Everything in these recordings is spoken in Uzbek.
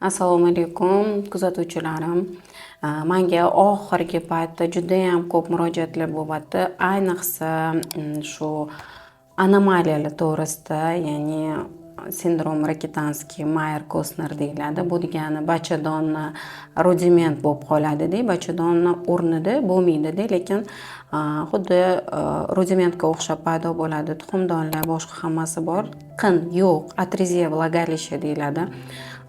Assalomu alaykum kuzatuvchilarim. Menga oxirgi paytda juda ham ko'p murojaatlar bo'lyapti. Ayniqsa shu anomaliyalar to'g'risida, ya'ni sindrom Rokitansky Mayer-Kostner deyiladi. Bu degani bachadonni rudiment bo'lib qoladi-da, bachadonni o'rnida bo'lmaydi-da, lekin xuddi rudimentga o'xshab paydo bo'ladi. Tuxumdonlar, boshqa hammasi bor. Qin yo'q, atreziya vлагалища deyiladi.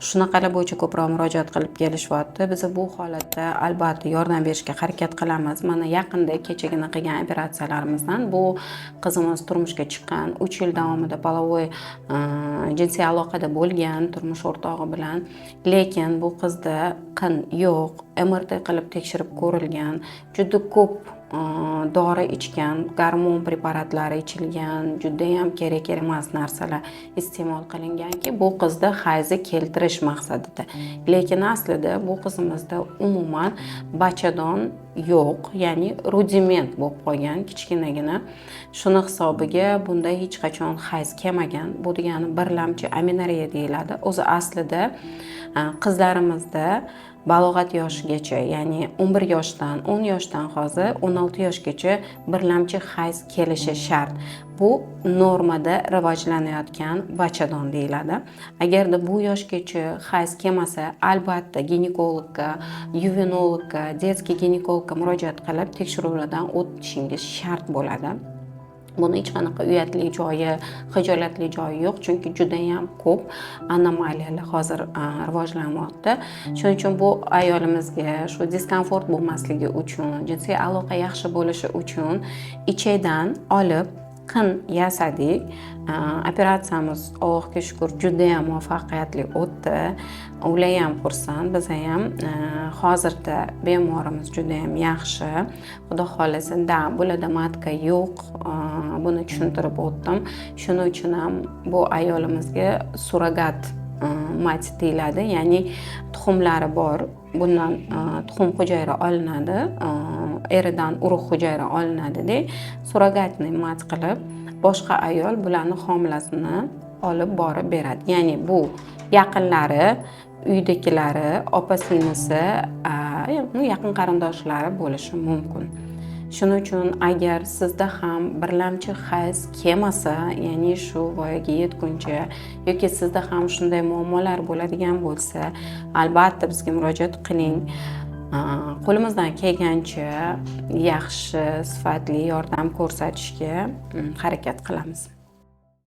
Shunaqalar bo'yicha ko'proq murojaat qilib kelishyapti. Biz bu holatda albatta yordam berishga harakat qilamiz. Mana yaqinda kechagina qilgan operatsiyalarimizdan bu qizimiz turmushga chiqqan, 3 yil davomida polovoy jinsiy aloqada bo'lgan turmush o'rtog'i bilan, lekin bu qizda qin yo'q. MRT qilib tekshirib ko'rilgan, juda ko'p dori ichgan, gormon preparatlari ichilgan, juda ham kerak emas narsalar iste'mol qilinganki, bu qizda hayzni keltirish maqsadida. Lekin aslida bu qizimizda umuman bachadon yo'q, ya'ni rudiment bo'lib qolgan, kichkinagina. Shuni hisobiga bunda hech qachon hayz kelmagan. Bu degani birlamchi amenorreya deyiladi. O'zi aslida qizlarimizda balog'at yoshigacha, ya'ni 11 yoshdan, 10 yoshdan hozir 16 yoshgacha birlamchi hayz kelishi shart. Bu normada rivojlanayotgan bachadon deyiladi. Agarda bu yoshgacha hayz kelmasa, albatta ginekologga, yuvenologga, detskiy ginekologga murojaat qilib tekshiruvlardan o'tishingiz shart bo'ladi. Buni hech qanaqa uyatli joyi, xijolatli joyi yo'q, chunki juda ham ko'p anomaliyalar hozir rivojlanyapti. Shuning uchun bu ayolimizga shu diskomfort bo'lmasligi uchun, jinsiy aloqa yaxshi bo'lishi uchun ichakdan olib qin yasadik. Operatsiyamiz Allohga shukr juda ham muvaffaqiyatli o'tdi. Ular ham xursand, biz ham hozirda bemorimiz juda ham yaxshi. Xudo xolasa, bularda matka yo'q. Buni tushuntirib o'tdim. Shuning uchun ham bu ayolimizga surrogat mat deyiladi, ya'ni tuxumlari bor. Bundan tuxum hujayra olinadi, eridan urug' hujayra olinadi-da, surrogatni mat qilib boshqa ayol bularni homilasini olib borib beradi. Ya'ni bu yaqinlari, uydagilari, opa-singlisi, yaqin qarindoshlari bo'lishi mumkin. Shuning uchun agar sizda ham birlamchi hayz kelmasa, ya'ni shu voyaga yetguncha yoki sizda ham shunday muammolar bo'ladigan bo'lsa, albatta bizga murojaat qiling. Qo'limizdan kelgancha yaxshi, sifatli yordam ko'rsatishga harakat qilamiz.